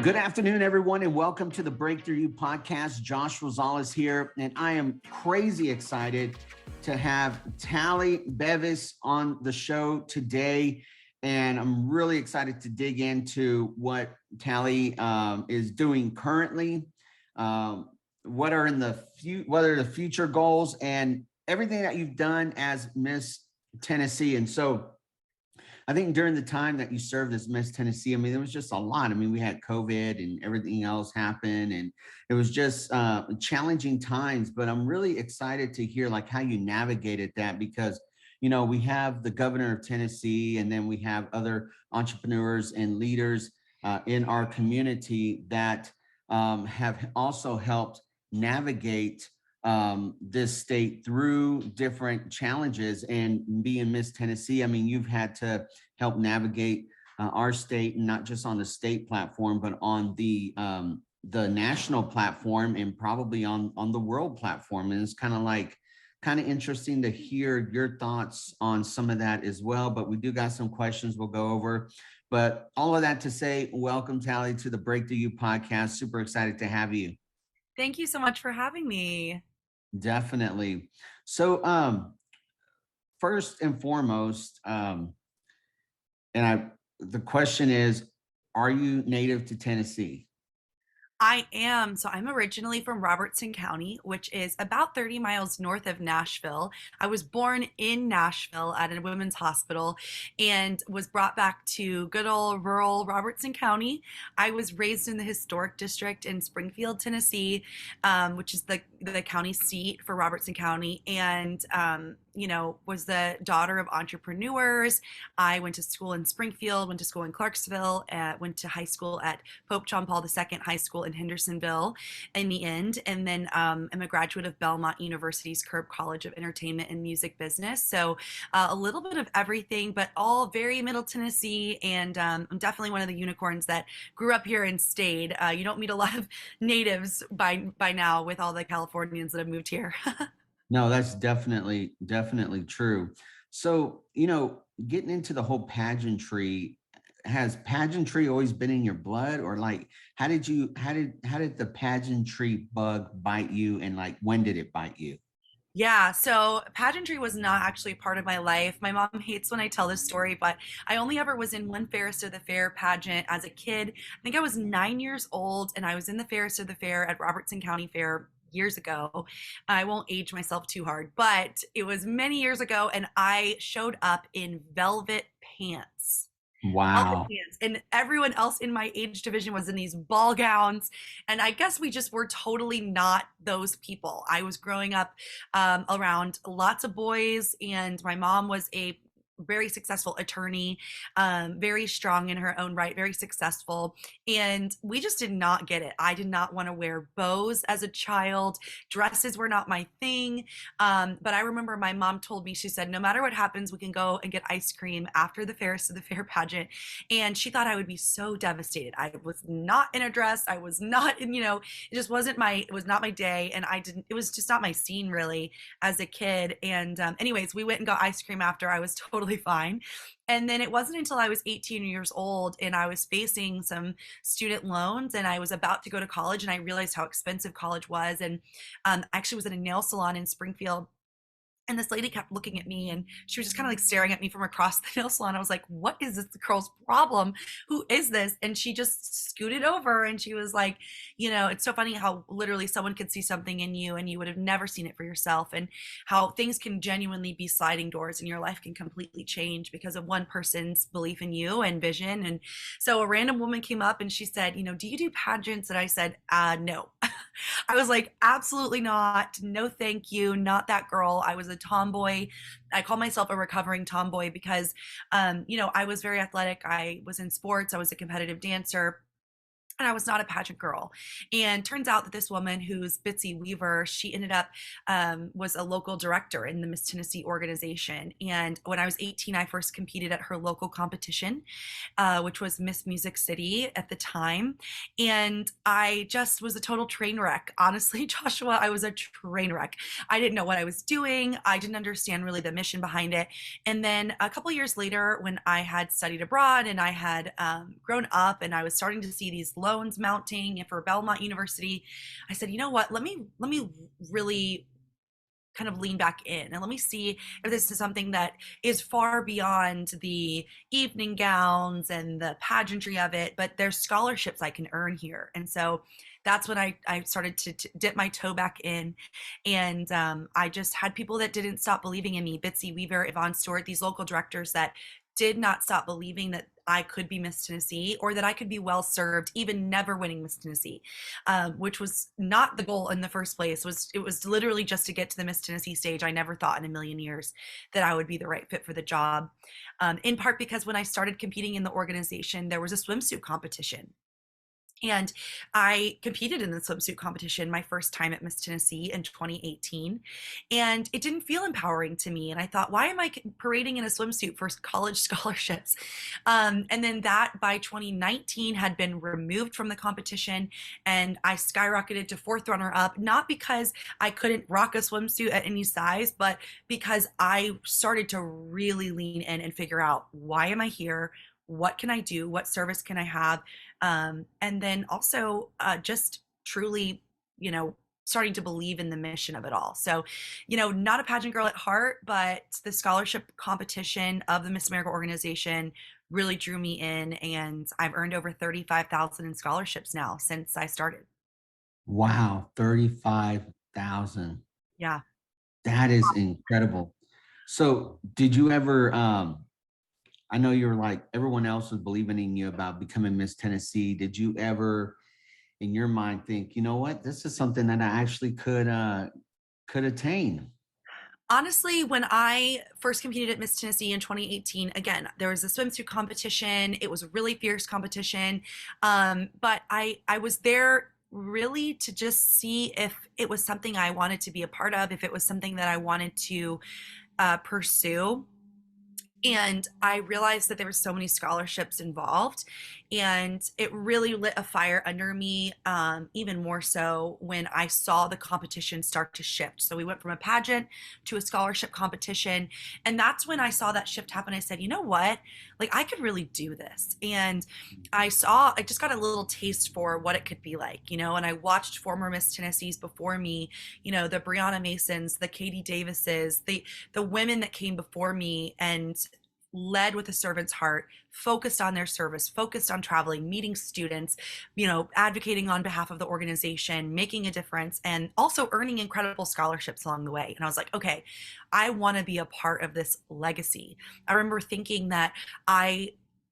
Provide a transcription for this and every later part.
Good afternoon, everyone, and welcome to the Break Thru U podcast. Josh Rosales here, and I am crazy excited to have Tally Bevis on the show today. And I'm really excited to dig into what Tally is doing currently, what are the future goals, and everything that you've done as Miss Tennessee. And so I think during the time that you served as Miss Tennessee, I mean, there was just a lot. I mean, we had COVID and everything else happened, and it was just challenging times. But I'm really excited to hear like how you navigated that because, you know, we have the governor of Tennessee, and then we have other entrepreneurs and leaders in our community that have also helped navigate this state through different challenges. And being Miss Tennessee, I mean, you've had to help navigate our state, and not just on the state platform, but on the national platform, and probably on the world platform. And it's kind of interesting to hear your thoughts on some of that as well. But we do got some questions we'll go over. But all of that to say, welcome, Tally, to the Break Thru U podcast. Super excited to have you. Thank you so much for having me. Definitely. So first and foremost, the question is, are you native to Tennessee? I am. So I'm originally from Robertson County, which is about 30 miles north of Nashville. I was born in Nashville at a women's hospital and was brought back to good old rural Robertson County. I was raised in the historic district in Springfield, Tennessee, which is the county seat for Robertson County, and was the daughter of entrepreneurs. I went to school in Springfield, went to school in Clarksville, went to high school at Pope John Paul II High School in Hendersonville in the end, and then I'm a graduate of Belmont University's Curb College of Entertainment and Music Business. So a little bit of everything, but all very Middle Tennessee, and I'm definitely one of the unicorns that grew up here and stayed. You don't meet a lot of natives by now with all the Californians that have moved here. No, that's definitely true. So, getting into the whole pageantry, has pageantry always been in your blood, or like how did the pageantry bug bite you, and like when did it bite you? Yeah, so pageantry was not actually part of my life. My mom hates when I tell this story, but I only ever was in one Fairest of the Fair pageant as a kid. I think I was 9 years old, and I was in the Fairest of the Fair at Robertson County Fair years ago. I won't age myself too hard, but it was many years ago, and I showed up in velvet pants. Wow. And everyone else in my age division was in these ball gowns, and I guess we just were totally not those people. I was growing up around lots of boys, and my mom was a very successful attorney, very strong in her own right, very successful. And we just did not get it. I did not want to wear bows as a child. Dresses were not my thing. But I remember my mom told me, she said, no matter what happens, we can go and get ice cream after the Fairest of the Fair pageant. And she thought I would be so devastated. I was not in a dress. I was not in, it just wasn't it was not my day. And it was just not my scene really as a kid. And anyways, we went and got ice cream after. I was totally fine. And then it wasn't until I was 18 years old and I was facing some student loans, and I was about to go to college, and I realized how expensive college was. And I actually was at a nail salon in Springfield, and this lady kept looking at me, and she was just kind of like staring at me from across the nail salon. I was like, what is this girl's problem? Who is this? And she just scooted over, and she was like, it's so funny how literally someone could see something in you and you would have never seen it for yourself, and how things can genuinely be sliding doors and your life can completely change because of one person's belief in you and vision. And so a random woman came up and she said, do you do pageants? And I said, no. I was like, absolutely not. No, thank you. Not that girl. I was a tomboy. I call myself a recovering tomboy because, I was very athletic. I was in sports. I was a competitive dancer. And I was not a pageant girl. And turns out that this woman, who's Bitsy Weaver, she ended up was a local director in the Miss Tennessee organization. And when I was 18, I first competed at her local competition, which was Miss Music City at the time. And I just was a total train wreck. Honestly, Joshua, I was a train wreck. I didn't know what I was doing. I didn't understand really the mission behind it. And then a couple years later, when I had studied abroad and I had grown up and I was starting to see these loans mounting and for Belmont University. I said, you know what, let me really kind of lean back in and let me see if this is something that is far beyond the evening gowns and the pageantry of it, but there's scholarships I can earn here. And so that's when I started to dip my toe back in. And I just had people that didn't stop believing in me. Bitsy Weaver, Yvonne Stewart, these local directors that did not stop believing that I could be Miss Tennessee or that I could be well served, even never winning Miss Tennessee, which was not the goal in the first place. It was literally just to get to the Miss Tennessee stage. I never thought in a million years that I would be the right fit for the job. In part because when I started competing in the organization, there was a swimsuit competition. And I competed in the swimsuit competition my first time at Miss Tennessee in 2018. And it didn't feel empowering to me. And I thought, why am I parading in a swimsuit for college scholarships? And then that by 2019 had been removed from the competition. And I skyrocketed to fourth runner up, not because I couldn't rock a swimsuit at any size, but because I started to really lean in and figure out, why am I here? What can I do? What service can I have? And then also just truly, starting to believe in the mission of it all. So, not a pageant girl at heart, but the scholarship competition of the Miss America organization really drew me in, and I've earned over 35,000 in scholarships now since I started. Wow, 35,000. Yeah. That is incredible. So did you ever, I know you're like, everyone else was believing in you about becoming Miss Tennessee. Did you ever in your mind think, you know what, this is something that I actually could attain? Honestly, when I first competed at Miss Tennessee in 2018, again, there was a swimsuit competition. It was a really fierce competition. But I was there really to just see if it was something I wanted to be a part of, if it was something that I wanted to pursue. And I realized that there were so many scholarships involved, and it really lit a fire under me, even more so when I saw the competition start to shift. So we went from a pageant to a scholarship competition, and that's when I saw that shift happen. I said, you know what, like I could really do this. And I just got a little taste for what it could be like, and I watched former Miss Tennessees before me, the Brianna Masons, the Katie Davises, the women that came before me and led with a servant's heart, focused on their service, focused on traveling, meeting students, advocating on behalf of the organization, making a difference, and also earning incredible scholarships along the way. And I was like, okay, I want to be a part of this legacy. I remember thinking that I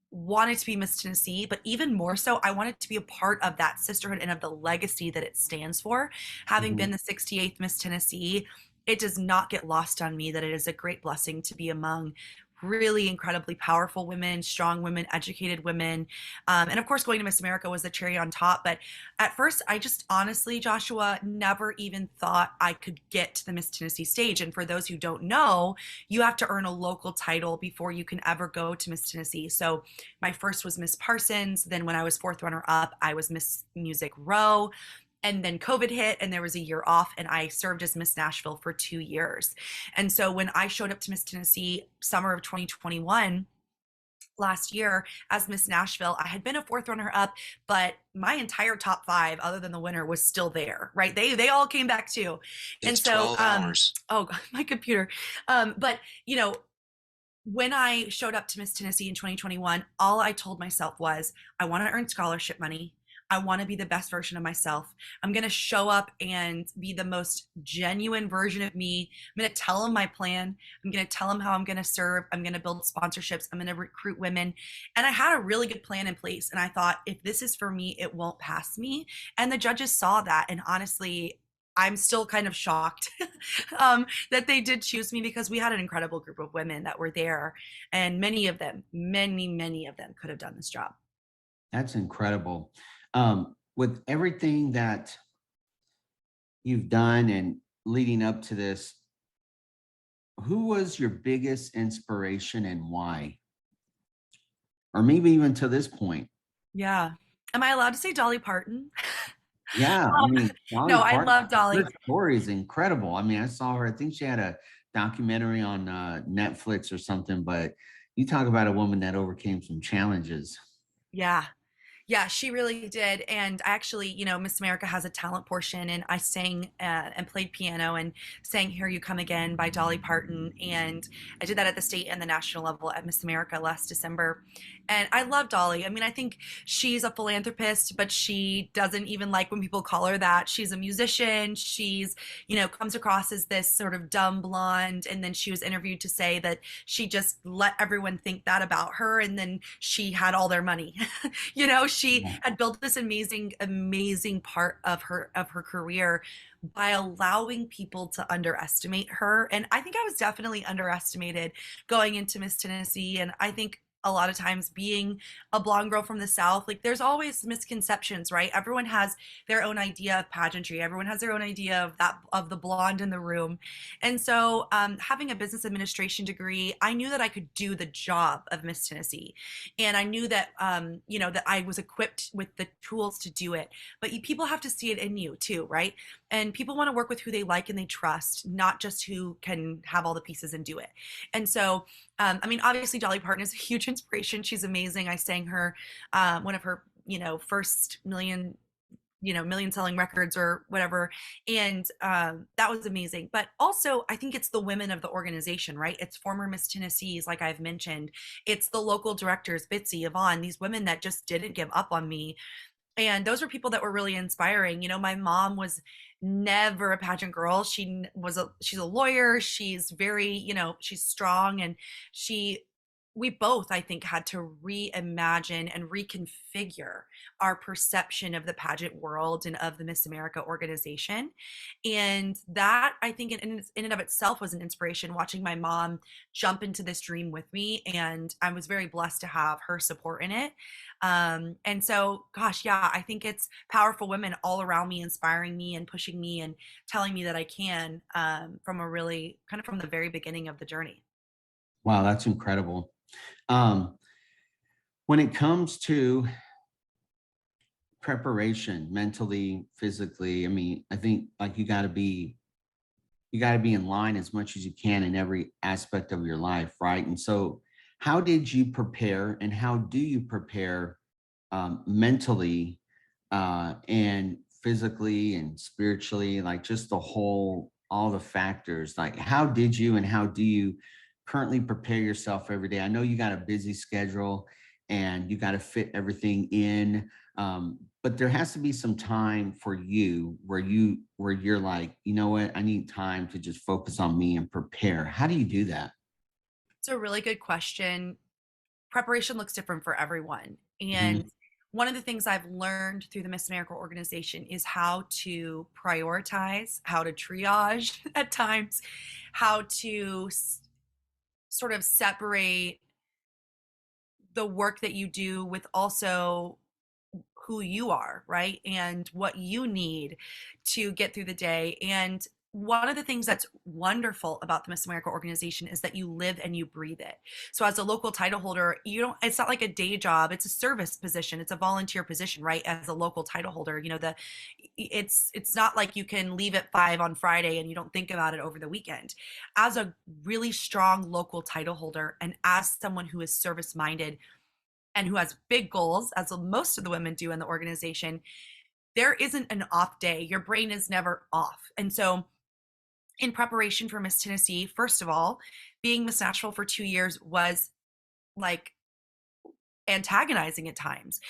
wanted to be Miss Tennessee, but even more so, I wanted to be a part of that sisterhood and of the legacy that it stands for. Having Mhm. been the 68th Miss Tennessee, it does not get lost on me that it is a great blessing to be among really incredibly powerful women, strong women, educated women. And of course, going to Miss America was the cherry on top. But at first, I just honestly, Joshua, never even thought I could get to the Miss Tennessee stage. And for those who don't know, you have to earn a local title before you can ever go to Miss Tennessee. So my first was Miss Parsons. Then when I was fourth runner up, I was Miss Music Row. And then COVID hit and there was a year off, and I served as Miss Nashville for 2 years. And so when I showed up to Miss Tennessee summer of 2021, last year as Miss Nashville, I had been a fourth runner up, but my entire top five, other than the winner, was still there, right? They all came back too. And It's so 12 hours. oh God, my computer. But when I showed up to Miss Tennessee in 2021, all I told myself was, I want to earn scholarship money. I want to be the best version of myself. I'm going to show up and be the most genuine version of me. I'm going to tell them my plan. I'm going to tell them how I'm going to serve. I'm going to build sponsorships. I'm going to recruit women. And I had a really good plan in place. And I thought, if this is for me, it won't pass me. And the judges saw that. And honestly, I'm still kind of shocked that they did choose me, because we had an incredible group of women that were there, and many of them, many of them could have done this job. That's incredible. With everything that you've done and leading up to this, who was your biggest inspiration and why? Or maybe even to this point? Yeah. Am I allowed to say Dolly Parton? Yeah, I mean, Dolly No, I Parton, love Dolly. her story is incredible. I mean, I saw her, I think she had a documentary on Netflix or something, but you talk about a woman that overcame some challenges. Yeah. Yeah, she really did. And actually, Miss America has a talent portion, and I sang and played piano and sang Here You Come Again by Dolly Parton. And I did that at the state and the national level at Miss America last December. And I love Dolly. I mean, I think she's a philanthropist, but she doesn't even like when people call her that. She's a musician. She's, comes across as this sort of dumb blonde. And then she was interviewed to say that she just let everyone think that about her. And then she had all their money. She Yeah. had built this amazing, amazing part of her career by allowing people to underestimate her. And I think I was definitely underestimated going into Miss Tennessee. And I think a lot of times being a blonde girl from the South, like there's always misconceptions, right? Everyone has their own idea of pageantry. Everyone has their own idea of the blonde in the room. And so having a business administration degree, I knew that I could do the job of Miss Tennessee. And I knew that, that I was equipped with the tools to do it. But people have to see it in you too, right? And people want to work with who they like and they trust, not just who can have all the pieces and do it. And so, I mean, obviously, Dolly Parton is a huge inspiration. She's amazing. I sang her one of her, first million selling records or whatever. And that was amazing. But also, I think it's the women of the organization, right? It's former Miss Tennessee's, like I've mentioned. It's the local directors, Bitsy, Yvonne, these women that just didn't give up on me. And those were people that were really inspiring. My mom was never a pageant girl. She's a lawyer. She's very, she's strong, and she we both, I think, had to reimagine and reconfigure our perception of the pageant world and of the Miss America organization. And that, I think, in and of itself was an inspiration, watching my mom jump into this dream with me. And I was very blessed to have her support in it. And so, gosh, yeah, I think it's powerful women all around me, inspiring me and pushing me and telling me that I can, from a really kind of from the very beginning of the journey. Wow, that's incredible. Um, when it comes to preparation, mentally, physically, I mean, I think like you got to be in line as much as you can in every aspect of your life, right? And so, how did you prepare, and how do you prepare mentally and physically and spiritually, like just the whole, all the factors? Like, how did you and how do you currently prepare yourself every day? I know you got a busy schedule and you got to fit everything in. But there has to be some time for you where you're like, you know what, I need time to just focus on me and prepare. How do you do that? It's a really good question. Preparation looks different for everyone. And Mhm. one of the things I've learned through the Miss America organization is how to prioritize, how to triage at times, how to sort of separate the work that you do with also who you are, right? And what you need to get through the day. And one of the things that's wonderful about the Miss America organization is that you live and you breathe it. So as a local title holder, it's not like a day job, it's a service position, it's a volunteer position, right? As a local title holder, it's not like you can leave at 5 on Friday and you don't think about it over the weekend. As a really strong local title holder and as someone who is service minded and who has big goals, as most of the women do in the organization, there isn't an off day. Your brain is never off. And so, in preparation for Miss Tennessee, first of all, being Miss Nashville for 2 years was like antagonizing at times.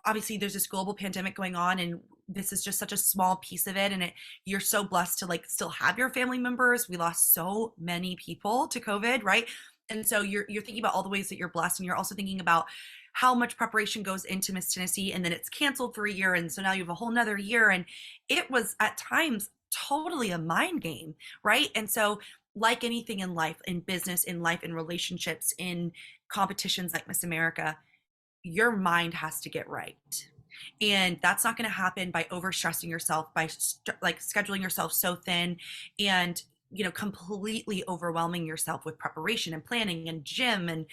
Obviously there's this global pandemic going on, and this is just such a small piece of it. And you're so blessed to like still have your family members. We lost so many people to COVID, right? And so you're thinking about all the ways that you're blessed, and you're also thinking about how much preparation goes into Miss Tennessee, and then it's canceled for a year, and so now you have a whole nother year. And it was at times totally a mind game, right? And so, like anything in life, in business, in life, in relationships, in competitions like Miss America, your mind has to get right. And that's not going to happen by overstressing yourself, by like scheduling yourself so thin and completely overwhelming yourself with preparation and planning and gym and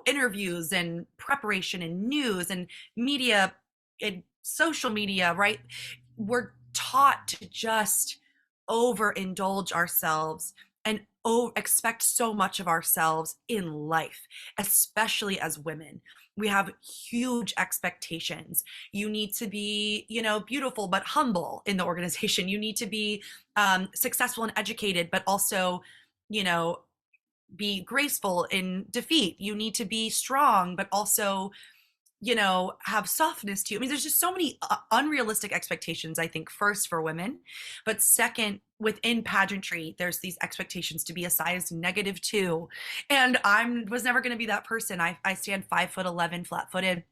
interviews and preparation and news and media and social media, right? We're taught to just overindulge ourselves and expect so much of ourselves in life, especially as women. We have huge expectations. You need to be, beautiful but humble in the organization. You need to be successful and educated, but also, you know, be graceful in defeat. You need to be strong, but also, have softness to you. I mean, there's just so many unrealistic expectations, I think, first for women. But second, within pageantry, there's these expectations to be a size -2. And was never going to be that person. I stand 5'11", flat footed.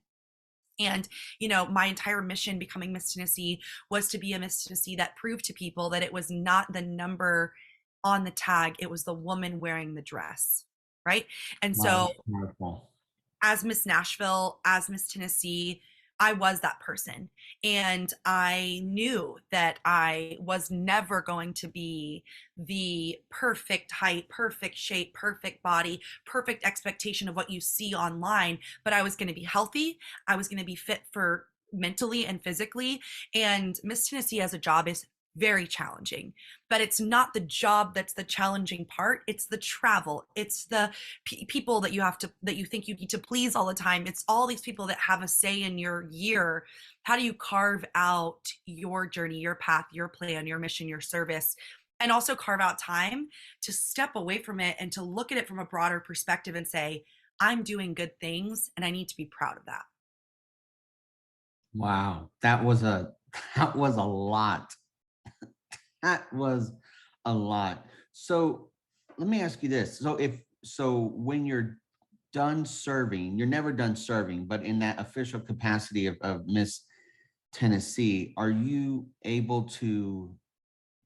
And, my entire mission becoming Miss Tennessee was to be a Miss Tennessee that proved to people that it was not the number on the tag, it was the woman wearing the dress. Right. And Wow, so that's powerful. as Miss Nashville, as Miss Tennessee, I was that person. And I knew that I was never going to be the perfect height, perfect shape, perfect body, perfect expectation of what you see online, but I was going to be healthy. I was going to be fit for mentally and physically. And Miss Tennessee as a job is very challenging, but it's not the job that's the challenging part. It's the travel. It's the people that you think you need to please all the time. It's all these people that have a say in your year. How do you carve out your journey, your path, your plan, your mission, your service, and also carve out time to step away from it and to look at it from a broader perspective and say, I'm doing good things and I need to be proud of that. Wow, that was a that was a lot. That was a lot. So let me ask you this. So when you're done serving, you're never done serving, but in that official capacity of Miss Tennessee, are you able to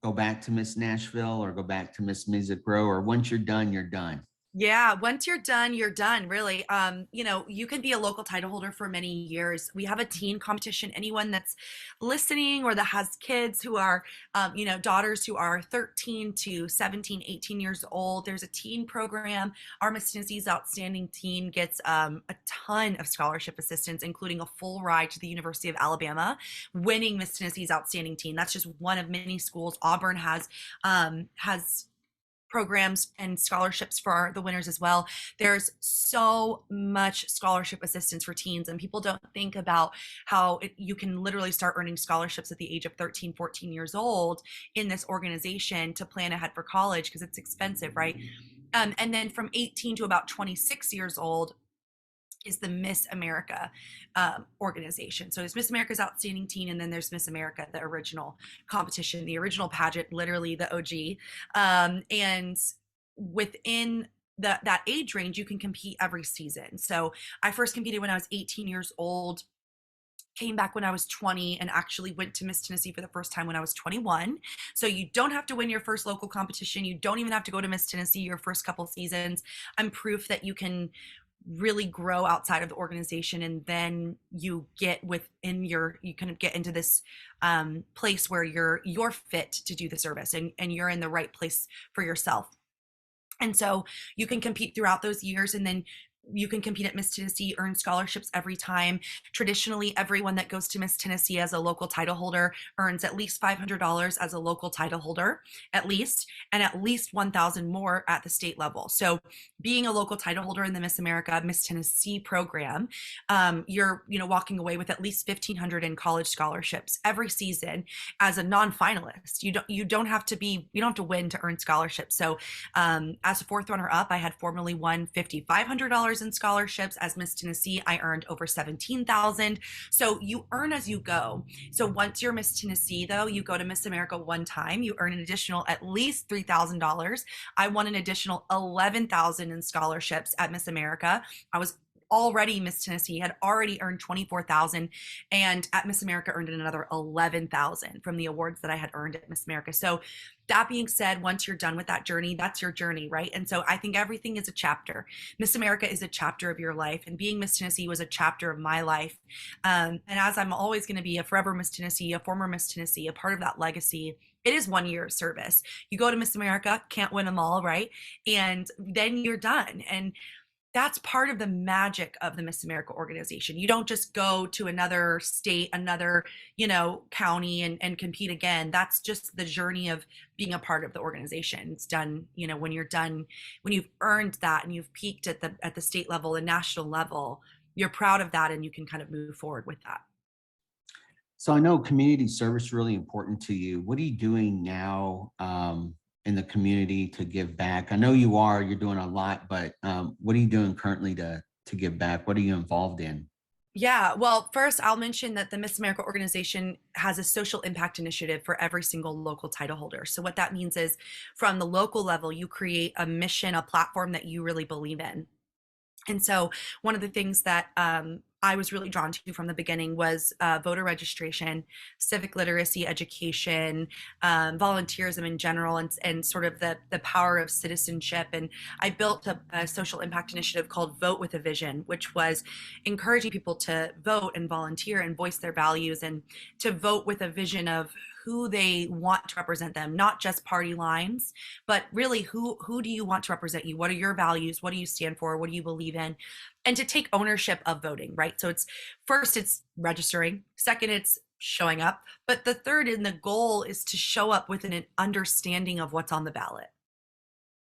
go back to Miss Nashville or go back to Miss Music Row, or once you're done, you're done? Yeah, once you're done, really. You can be a local title holder for many years. We have a teen competition. Anyone that's listening or that has kids who are, daughters who are 13 to 17, 18 years old, there's a teen program. Our Miss Tennessee's Outstanding Teen gets a ton of scholarship assistance, including a full ride to the University of Alabama, winning Miss Tennessee's Outstanding Teen. That's just one of many schools. Auburn has programs and scholarships for the winners as well. There's so much scholarship assistance for teens, and people don't think about how you can literally start earning scholarships at the age of 13, 14 years old in this organization to plan ahead for college because it's expensive, right? And then from 18 to about 26 years old is the Miss America organization. So there's Miss America's Outstanding Teen, and then there's Miss America, the original competition, the original pageant, literally the OG. And within that age range, you can compete every season. So I first competed when I was 18 years old, came back when I was 20, and actually went to Miss Tennessee for the first time when I was 21. So you don't have to win your first local competition. You don't even have to go to Miss Tennessee your first couple seasons. I'm proof that you can really grow outside of the organization, and then you kind of get into this place where you're fit to do the service, and you're in the right place for yourself. And so you can compete throughout those years, and then you can compete at Miss Tennessee, earn scholarships every time. Traditionally, everyone that goes to Miss Tennessee as a local title holder earns at least $500 as a local title holder, at least, and at least 1,000 more at the state level. So being a local title holder in the Miss America, Miss Tennessee program, you're, walking away with at least 1,500 in college scholarships every season as a non-finalist. You don't have to win to earn scholarships. So as a fourth runner up, I had formerly won $5,500 in scholarships. As Miss Tennessee, I earned over 17,000. So you earn as you go. So once you're Miss Tennessee, though, you go to Miss America one time, you earn an additional at least $3,000. I won an additional 11,000 in scholarships at Miss America. I was already Miss Tennessee, had already earned 24,000, and at Miss America earned another 11,000 from the awards that I had earned at Miss America. So that being said, once you're done with that journey, that's your journey, right? And so I think everything is a chapter. Miss America is a chapter of your life, and being Miss Tennessee was a chapter of my life. And as I'm always going to be a forever Miss Tennessee, a former Miss Tennessee, a part of that legacy, it is 1 year of service. You go to Miss America, can't win them all, right? And then you're done. And That's part of the magic of the Miss America organization. You don't just go to another state, another, county and compete again. That's just the journey of being a part of the organization. It's done, when you're done, when you've earned that and you've peaked at the state level and national level, you're proud of that and you can kind of move forward with that. So I know community service is really important to you. What are you doing now in the community to give back? I know you're doing a lot, but what are you doing currently to give back? What are you involved in? Yeah, well, first I'll mention that the Miss America organization has a social impact initiative for every single local title holder. So what that means is from the local level, you create a mission, a platform that you really believe in. And so one of the things that I was really drawn to from the beginning was voter registration, civic literacy education, volunteerism in general, and sort of the power of citizenship. And I built a social impact initiative called Vote with a Vision, which was encouraging people to vote and volunteer and voice their values and to vote with a vision of who they want to represent them, not just party lines, but really who do you want to represent you? What are your values? What do you stand for? What do you believe in? And to take ownership of voting, right? So it's registering, second it's showing up, but the third and the goal is to show up with an understanding of what's on the ballot.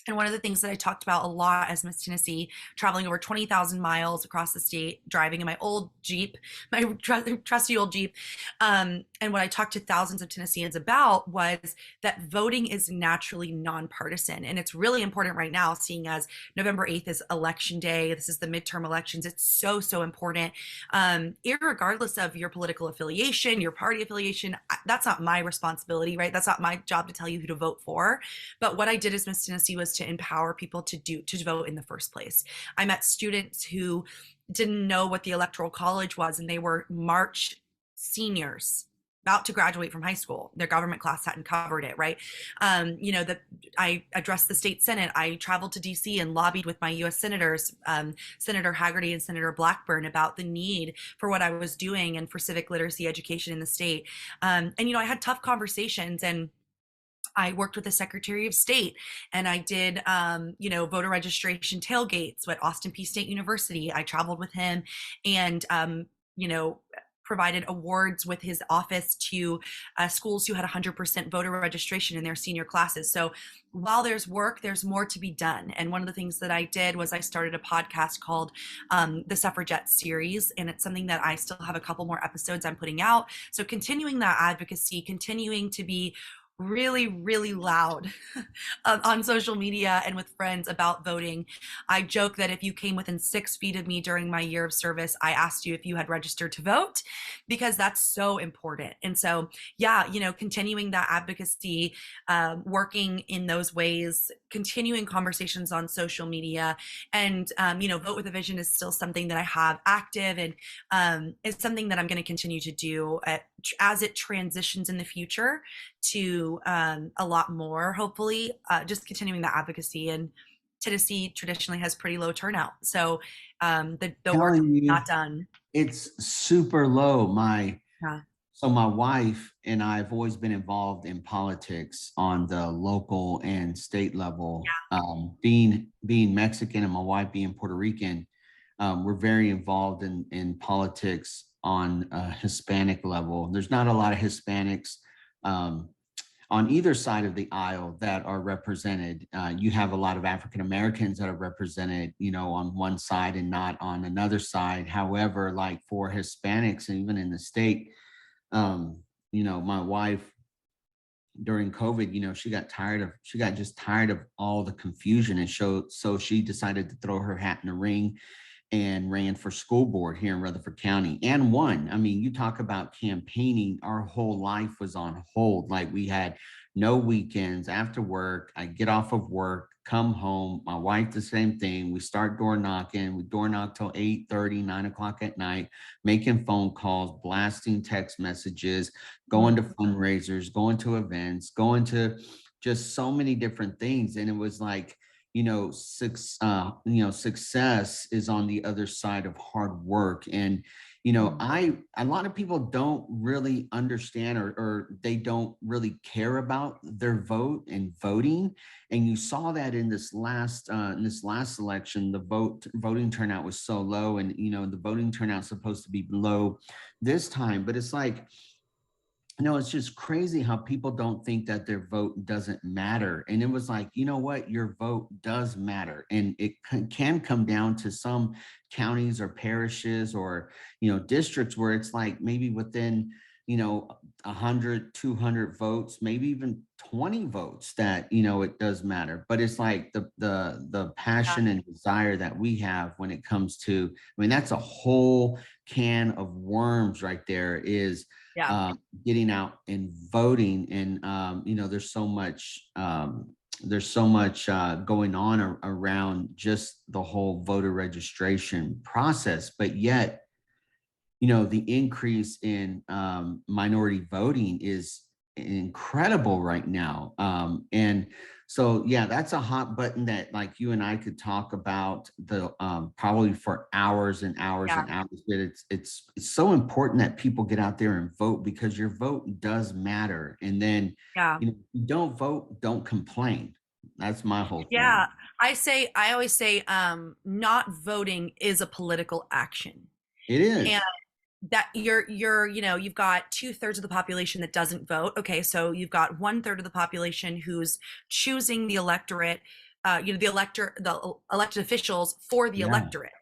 And one of the things that I talked about a lot as Miss Tennessee, traveling over 20,000 miles across the state, driving in my old Jeep, my trusty old Jeep. And what I talked to thousands of Tennesseans about was that voting is naturally nonpartisan. And it's really important right now, seeing as November 8th is election day. This is the midterm elections. It's so, so important. Irregardless of your political affiliation, your party affiliation, that's not my responsibility, right? That's not my job to tell you who to vote for. But what I did as Miss Tennessee was to empower people to vote in the first place. I met students who didn't know what the Electoral College was, and they were March seniors about to graduate from high school. Their government class hadn't covered it, right? That I addressed the state Senate. I traveled to DC and lobbied with my US senators, Senator Haggerty and Senator Blackburn, about the need for what I was doing and for civic literacy education in the state. I had tough conversations, and I worked with the Secretary of State, and I did, voter registration tailgates at Austin Peay State University. I traveled with him and, provided awards with his office to schools who had 100% voter registration in their senior classes. So while there's work, there's more to be done. And one of the things that I did was I started a podcast called the Suffragette Series, and it's something that I still have a couple more episodes I'm putting out. So continuing that advocacy, continuing to be really, really loud on social media and with friends about voting. I joke that if you came within 6 feet of me during my year of service, I asked you if you had registered to vote, because that's so important. And so, continuing that advocacy, working in those ways, continuing conversations on social media, and, Vote with a Vision is still something that I have active, and it's something that I'm going to continue to do as it transitions in the future to a lot more, hopefully, just continuing the advocacy. And Tennessee traditionally has pretty low turnout. So the work is not done. It's super low. Yeah. So my wife and I have always been involved in politics on the local and state level. Being Mexican and my wife being Puerto Rican, we're very involved in politics on a Hispanic level. There's not a lot of Hispanics on either side of the aisle that are represented. You have a lot of African Americans that are represented, on one side and not on another side. However, like for Hispanics, and even in the state, my wife during COVID, she got just tired of all the confusion, and so she decided to throw her hat in the ring and ran for school board here in Rutherford County and won. I mean, you talk about campaigning, our whole life was on hold. Like, we had no weekends. After work, I get off of work, come home, my wife, the same thing. We start door knocking. We door knock till 8:30, 9 o'clock at night, making phone calls, blasting text messages, going to fundraisers, going to events, going to just so many different things. And it was like, success is on the other side of hard work. And Mm. A lot of people don't really understand, or they don't really care about their vote and voting. And you saw that in this last election, the voting turnout was so low, and the voting turnout is supposed to be low this time, but it's like, it's just crazy how people don't think that their vote doesn't matter. And it was like, you know what, your vote does matter. And it can come down to some counties or parishes or, districts where it's like maybe within, 100, 200 votes, maybe even 20 votes that, it does matter. But it's like the Yeah. passion and desire that we have when it comes to, I mean, that's a whole can of worms right there, is Yeah. getting out and voting. And there's so much going on around just the whole voter registration process, but yet the increase in minority voting is incredible right now. And so, yeah, that's a hot button that, like, you and I could talk about the probably for hours and hours Yeah. and hours. But it's so important that people get out there and vote, because your vote does matter. And then, Yeah. if you don't vote, don't complain. That's my whole Yeah. thing. I always say, not voting is a political action. It And is. that you've got 2/3 of the population that doesn't vote. Okay, so you've got 1/3 of the population who's choosing the electorate, the elected officials for the Yeah. electorate.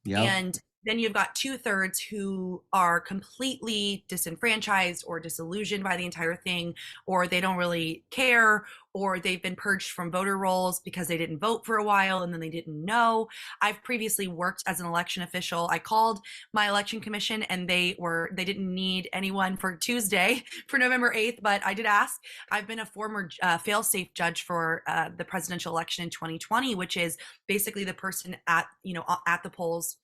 Yep. And then you've got 2/3 who are completely disenfranchised or disillusioned by the entire thing, or they don't really care, or they've been purged from voter rolls because they didn't vote for a while and then they didn't know. I've previously worked as an election official. I called my election commission and they didn't need anyone for Tuesday for November 8th, but I did ask. I've been a former fail-safe judge for the presidential election in 2020, which is basically the person at the polls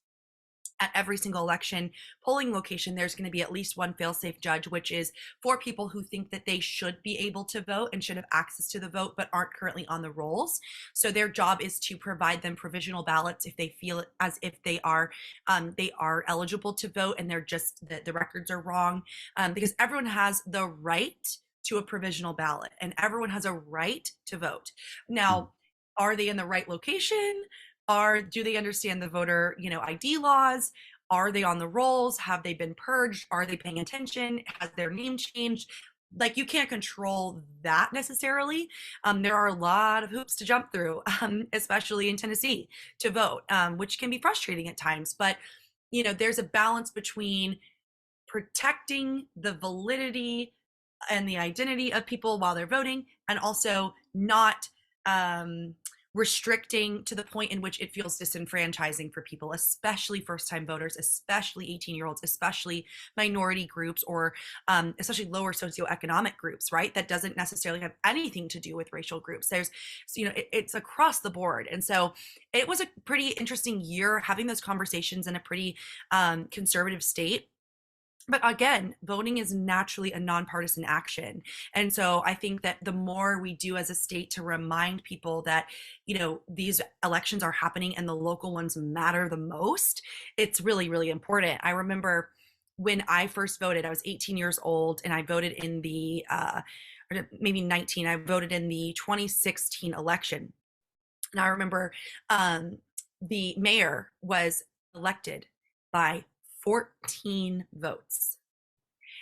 at every single election polling location. There's going to be at least one fail-safe judge, which is for people who think that they should be able to vote and should have access to the vote, but aren't currently on the rolls. So their job is to provide them provisional ballots if they feel as if they are eligible to vote and they're just the records are wrong, because everyone has the right to a provisional ballot and everyone has a right to vote. Now, are they in the right location? Do they understand the voter, ID laws? Are they on the rolls? Have they been purged? Are they paying attention? Has their name changed? Like, you can't control that necessarily. There are a lot of hoops to jump through, especially in Tennessee, to vote, which can be frustrating at times. But there's a balance between protecting the validity and the identity of people while they're voting, and also not restricting to the point in which it feels disenfranchising for people, especially first-time voters, especially 18-year-olds, especially minority groups, or especially lower socioeconomic groups, right? That doesn't necessarily have anything to do with racial groups. It's across the board. And so it was a pretty interesting year having those conversations in a pretty conservative state. But again, voting is naturally a nonpartisan action. And so I think that the more we do as a state to remind people that, these elections are happening and the local ones matter the most, it's really, really important. I remember when I first voted, I was 18 years old and I voted in or maybe 19, I voted in the 2016 election. And I remember the mayor was elected by 14 votes.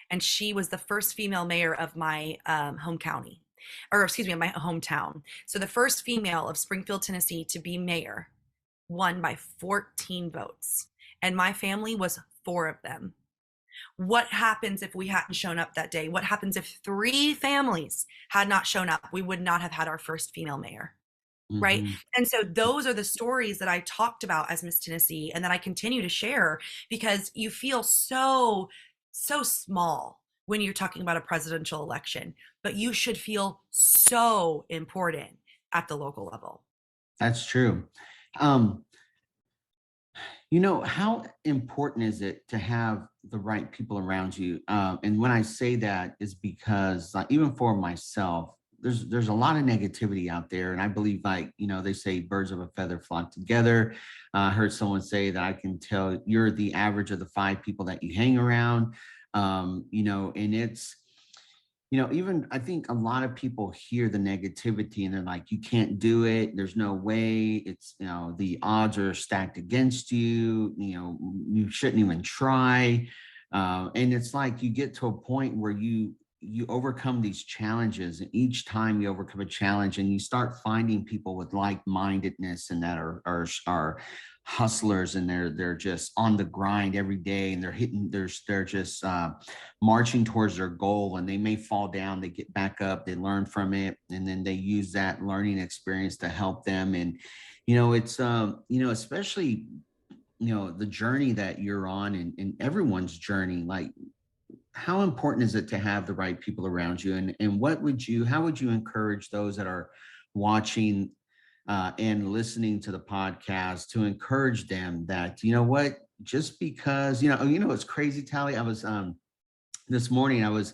And she was the first female mayor of my home county, or excuse me, my hometown. So the first female of Springfield, Tennessee to be mayor won by 14 votes. And my family was 4 of them. What happens if we hadn't shown up that day? What happens if 3 families had not shown up? We would not have had our first female mayor. Right. Mhm. And so those are the stories that I talked about as Miss Tennessee and that I continue to share, because you feel so small when you're talking about a presidential election, but you should feel so important at the local level. That's true. Um, how important is it to have the right people around you? And when I say that is because, like, even for myself, there's a lot of negativity out there, and I believe, like, they say birds of a feather flock together. I heard someone say that I can tell you're the average of the 5 people that you hang around. And it's, even I think a lot of people hear the negativity and they're like, you can't do it. There's no way. It's, the odds are stacked against you. You shouldn't even try. And it's like you get to a point where you overcome these challenges, and each time you overcome a challenge and you start finding people with like-mindedness and that are hustlers, and they're just on the grind every day, and they're just marching towards their goal, and they may fall down, they get back up, they learn from it, and then they use that learning experience to help them. And it's especially the journey that you're on, and everyone's journey, like, how important is it to have the right people around you? And how would you encourage those that are watching and listening to the podcast, to encourage them that, what, just because, it's crazy, Tally. I was this morning, I was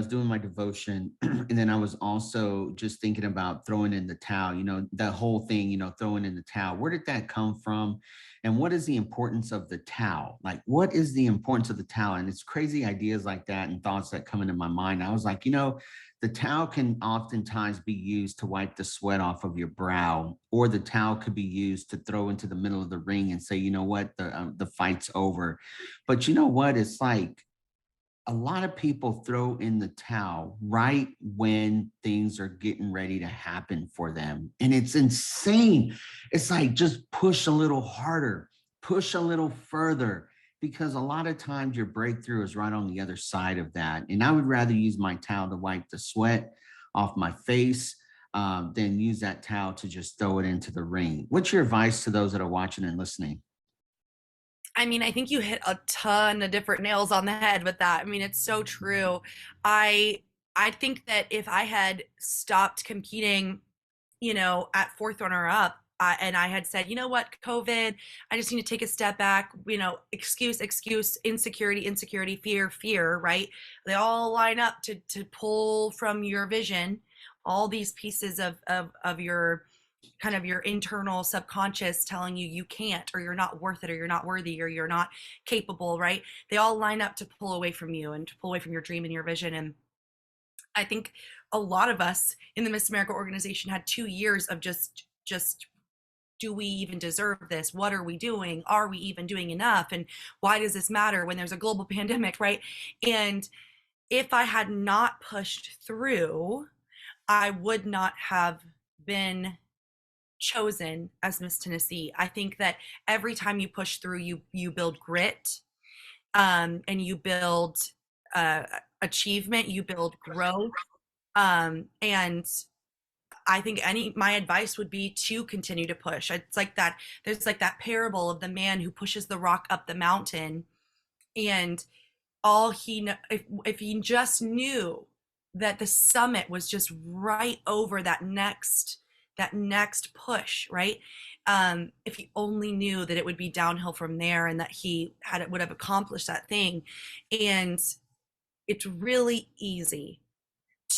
doing my devotion, and then I was also just thinking about throwing in the towel, that whole thing, throwing in the towel. Where did that come from? And what is the importance of the towel? Like, what is the importance of the towel? And it's crazy ideas like that and thoughts that come into my mind. I was like, the towel can oftentimes be used to wipe the sweat off of your brow, or the towel could be used to throw into the middle of the ring and say, what, the fight's over. But you know what? It's like, a lot of people throw in the towel right when things are getting ready to happen for them. And it's insane. It's like, just push a little harder, push a little further, because a lot of times your breakthrough is right on the other side of that. And I would rather use my towel to wipe the sweat off my face than use that towel to just throw it into the ring. What's your advice to those that are watching and listening? I mean, I think you hit a ton of different nails on the head with that. I mean, it's so true. I I think that if I had stopped competing, at fourth runner up, and I had said, you know what, COVID, I just need to take a step back, excuse, insecurity, insecurity, fear, fear, right? They all line up to pull from your vision, all these pieces of your kind of your internal subconscious telling you you can't, or you're not worth it, or you're not worthy, or you're not capable, right? They all line up to pull away from you and to pull away from your dream and your vision. And I think a lot of us in the Miss America organization had 2 years of just do we even deserve this? What are we doing? Are we even doing enough? And why does this matter when there's a global pandemic, right? And if I had not pushed through, I would not have been chosen as Miss Tennessee. I think that every time you push through, you build grit, and you build uh, achievement, you build growth, and I think my advice would be to continue to push. It's like that. There's like that parable of the man who pushes the rock up the mountain, and if he just knew that the summit was just right over that next push, right? If he only knew that it would be downhill from there, and that he would have accomplished that thing. And it's really easy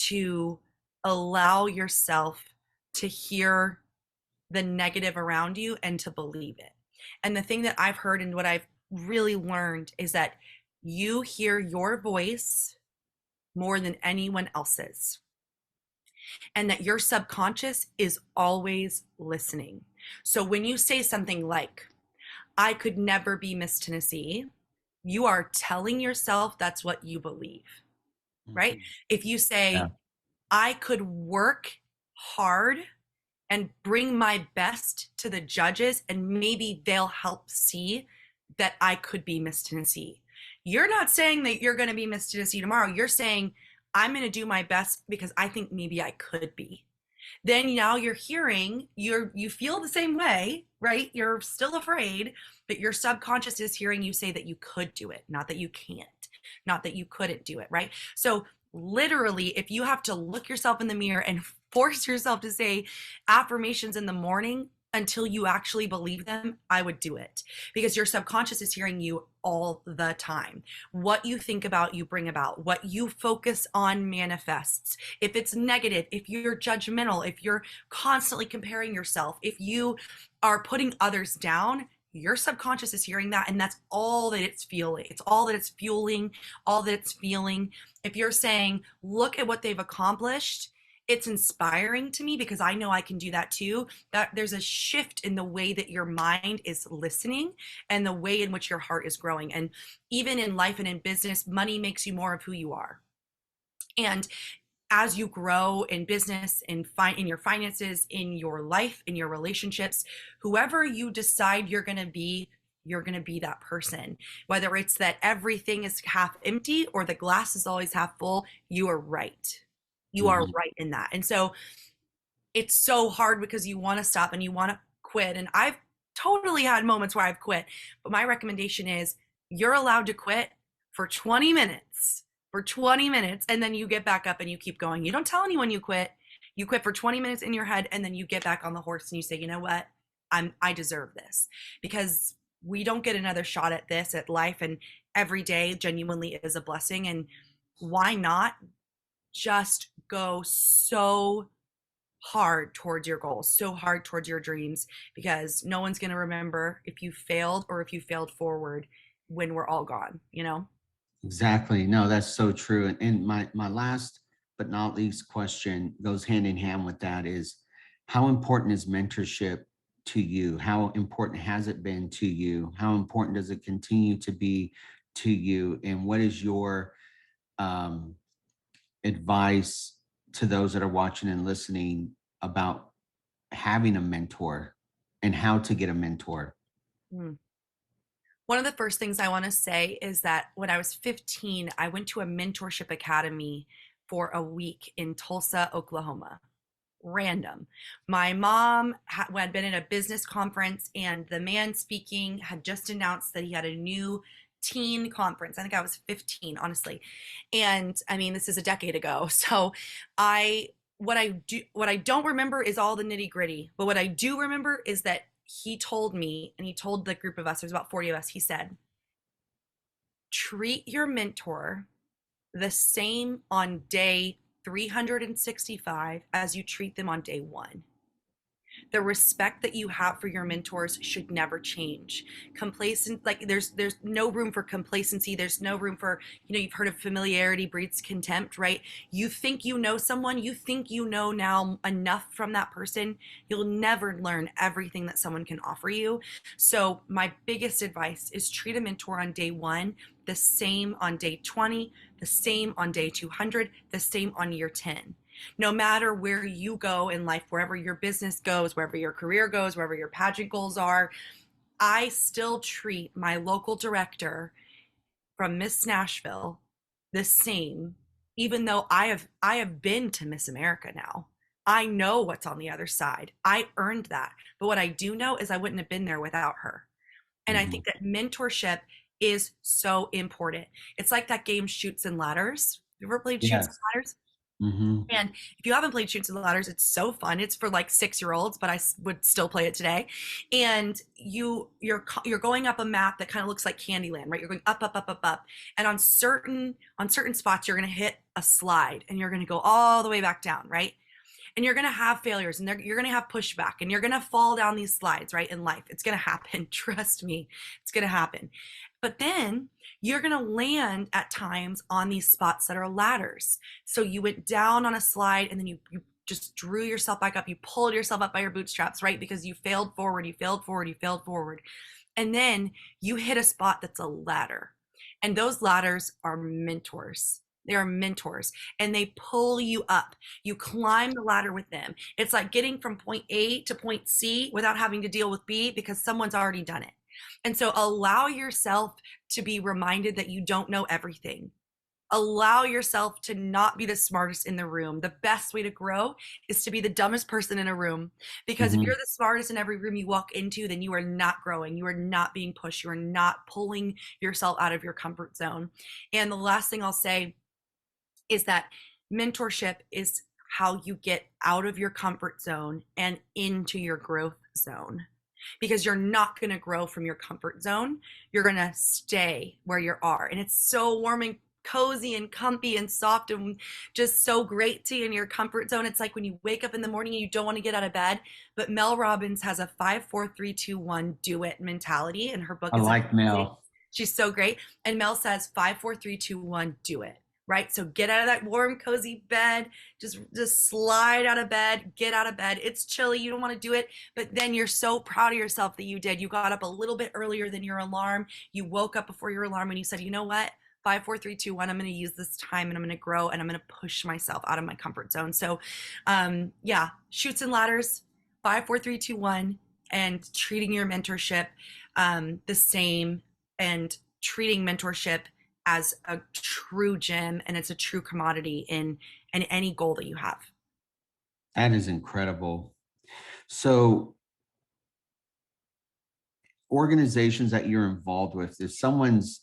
to allow yourself to hear the negative around you and to believe it. And the thing that I've heard and what I've really learned is that you hear your voice more than anyone else's, and that your subconscious is always listening. So when you say something like, I could never be Miss Tennessee, you are telling yourself that's what you believe, right? Mhm. If you Yeah. say, I could work hard and bring my best to the judges, and maybe they'll help see that I could be Miss Tennessee. You're not saying that you're going to be Miss Tennessee tomorrow. You're saying, I'm going to do my best because I think maybe I could be. Then now you're hearing, you feel the same way, right? You're still afraid, but your subconscious is hearing you say that you could do it, not that you can't, not that you couldn't do it, right? So literally, if you have to look yourself in the mirror and force yourself to say affirmations in the morning, until you actually believe them, I would do it, because your subconscious is hearing you all the time. What you think about, you bring about. What you focus on manifests. If it's negative, if you're judgmental, if you're constantly comparing yourself, if you are putting others down, your subconscious is hearing that, and that's all that it's feeling. It's all that it's fueling, all that it's feeling. If you're saying, look at what they've accomplished, it's inspiring to me because I know I can do that too. That there's a shift in the way that your mind is listening and the way in which your heart is growing. And even in life and in business, money makes you more of who you are. And as you grow in business, in your finances, in your life, in your relationships, whoever you decide you're going to be that person. Whether it's that everything is half empty or the glass is always half full, you are right. You are Mhm. right in that. And so it's so hard because you want to stop and you want to quit. And I've totally had moments where I've quit. But my recommendation is you're allowed to quit for 20 minutes, and then you get back up and you keep going. You don't tell anyone you quit. You quit for 20 minutes in your head, and then you get back on the horse and you say, you know what? I deserve this, because we don't get another shot at this at life, and every day genuinely is a blessing. And why not just go so hard towards your goals, so hard towards your dreams, because no one's going to remember if you failed or if you failed forward when we're all gone, you know? Exactly. No, that's so true. And my last but not least question goes hand in hand with that is, how important is mentorship to you? How important has it been to you? How important does it continue to be to you? And what is your um, advice to those that are watching and listening about having a mentor and how to get a mentor? Mm. One of the first things I want to say is that when I was 15, I went to a mentorship academy for a week in Tulsa, Oklahoma. Random. My mom had been at a business conference, and the man speaking had just announced that he had a new teen conference. I think I was 15, honestly. And I mean, this is a decade ago. So I what I don't remember is all the nitty gritty, but what I do remember is that he told me, and he told the group of us, there's about 40 of us, he said, treat your mentor the same on day 365 as you treat them on day one. The respect that you have for your mentors should never change. Complacent, like there's no room for complacency. There's no room for, you've heard of familiarity breeds contempt, right? You think you know someone, you think you know now enough from that person. You'll never learn everything that someone can offer you. So my biggest advice is treat a mentor on day one the same on day 20, the same on day 200, the same on year 10. No matter where you go in life, wherever your business goes, wherever your career goes, wherever your pageant goals are, I still treat my local director from Miss Nashville the same, even though I have been to Miss America now. I know what's on the other side. I earned that. But what I do know is I wouldn't have been there without her. And I Mhm. think that mentorship is so important. It's like that game Shoots and Ladders. You ever played Shoots and Yes. Ladders? Hmm. And if you haven't played Shoots and Ladders, it's so fun. It's for like 6-year-olds, but I would still play it today. And you're going up a map that kind of looks like Candyland, right? You're going up, up, up, up, up, and on certain spots you're going to hit a slide, and you're going to go all the way back down, right? And you're going to have failures, and you're going to have pushback, and you're going to fall down these slides, right? In life, it's going to happen. Trust me, it's going to happen. But then you're going to land at times on these spots that are ladders. So you went down on a slide, and then you just drew yourself back up. You pulled yourself up by your bootstraps, right? Because you failed forward, you failed forward, you failed forward. And then you hit a spot that's a ladder. And those ladders are mentors. They are mentors, and they pull you up. You climb the ladder with them. It's like getting from point A to point C without having to deal with B, because someone's already done it. And so allow yourself to be reminded that you don't know everything. Allow yourself to not be the smartest in the room. The best way to grow is to be the dumbest person in a room. Because if Hmm. you're the smartest in every room you walk into, then you are not growing. You are not being pushed. You are not pulling yourself out of your comfort zone. And the last thing I'll say is that mentorship is how you get out of your comfort zone and into your growth zone, because you're not going to grow from your comfort zone. You're going to stay where you are. And it's so warm and cozy and comfy and soft and just so great to you in your comfort zone. It's like when you wake up in the morning and you don't want to get out of bed. But Mel Robbins has a 5 4 3 2 1 do it mentality, and her book I is like amazing. Mel. She's so great. And Mel says 5 4 3 2 1 do it. Right? So get out of that warm, cozy bed. Just slide out of bed, get out of bed. It's chilly, you don't want to do it, but then you're so proud of yourself that you did. You got up a little bit earlier than your alarm. You woke up before your alarm and you said, you know what? 5 4 3 2 1, I'm going to use this time and I'm going to grow and I'm going to push myself out of my comfort zone. So yeah, chutes and ladders, 5 4 3 2 1, and treating your mentorship the same, and treating mentorship as a true gem, and it's a true commodity in any goal that you have. That is incredible. So organizations that you're involved with, if someone's,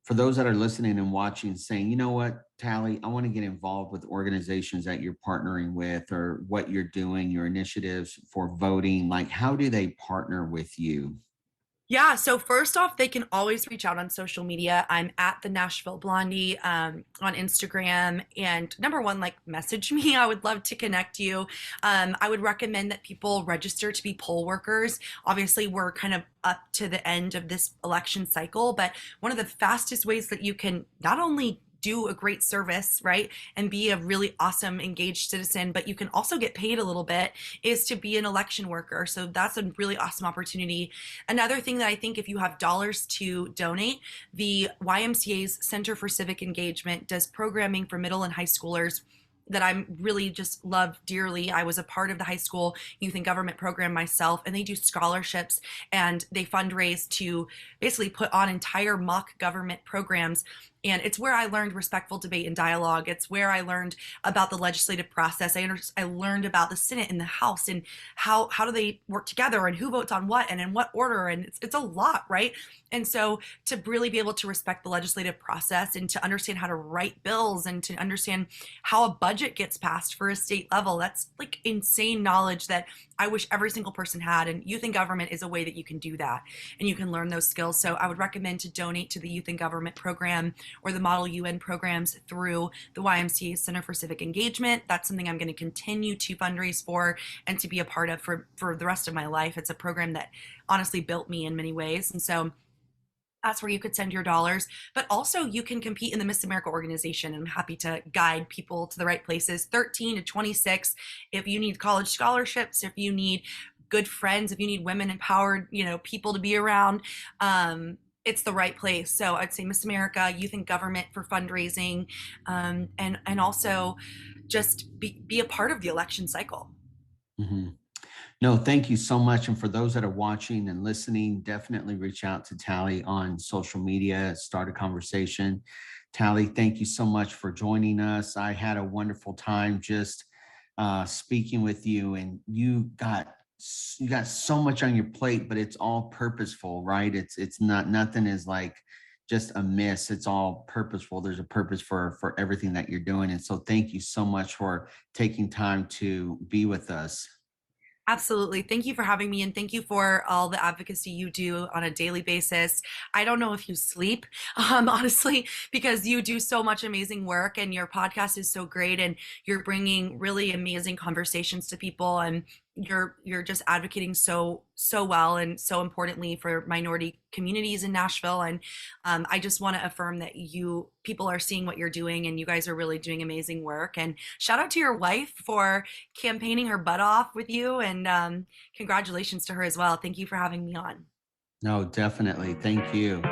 for those that are listening and watching, saying, you know what, Tally, I want to get involved with organizations that you're partnering with, or what you're doing, your initiatives for voting, like how do they partner with you? Yeah, so first off, they can always reach out on social media. I'm at the Nashville Blondie on Instagram. And number one, like, message me. I would love to connect you. I would recommend that people register to be poll workers. Obviously, we're kind of up to the end of this election cycle, but one of the fastest ways that you can not only do a great service, right, and be a really awesome, engaged citizen, but you can also get paid a little bit, is to be an election worker. So that's a really awesome opportunity. Another thing that I think, if you have dollars to donate, the YMCA's Center for Civic Engagement does programming for middle and high schoolers that I'm really just love dearly. I was a part of the high school youth and government program myself, and they do scholarships and they fundraise to basically put on entire mock government programs. And it's where I learned respectful debate and dialogue. It's where I learned about the legislative process. I learned about the Senate and the House, and how do they work together, and who votes on what and in what order. And it's a lot, right? And so to really be able to respect the legislative process and to understand how to write bills and to understand how a budget gets passed for a state level, that's like insane knowledge that I wish every single person had. And youth and government is a way that you can do that and you can learn those skills. So I would recommend to donate to the youth and government program or the Model UN programs through the YMCA Center for Civic Engagement. That's something I'm going to continue to fundraise for and to be a part of for the rest of my life. It's a program that honestly built me in many ways. And so that's where you could send your dollars. But also you can compete in the Miss America organization. I'm happy to guide people to the right places, 13 to 26. If you need college scholarships, if you need good friends, if you need women empowered, people to be around, it's the right place. So I'd say Miss America, youth and government for fundraising, and also just be a part of the election cycle. Mm-hmm. No, thank you so much. And for those that are watching and listening, definitely reach out to Tally on social media, start a conversation. Tally, thank you so much for joining us. I had a wonderful time just speaking with you, and you got so much on your plate, but it's all purposeful, right? It's not, nothing is like just a miss. It's all purposeful. There's a purpose for everything that you're doing. And so thank you so much for taking time to be with us. Absolutely. Thank you for having me, and thank you for all the advocacy you do on a daily basis. I don't know if you sleep, honestly, because you do so much amazing work and your podcast is so great, and you're bringing really amazing conversations to people, and you're just advocating so well and so importantly for minority communities in Nashville. And I just want to affirm that people are seeing what you're doing, and you guys are really doing amazing work. And shout out to your wife for campaigning her butt off with you, and congratulations to her as well. Thank you for having me on. No, definitely. Thank you.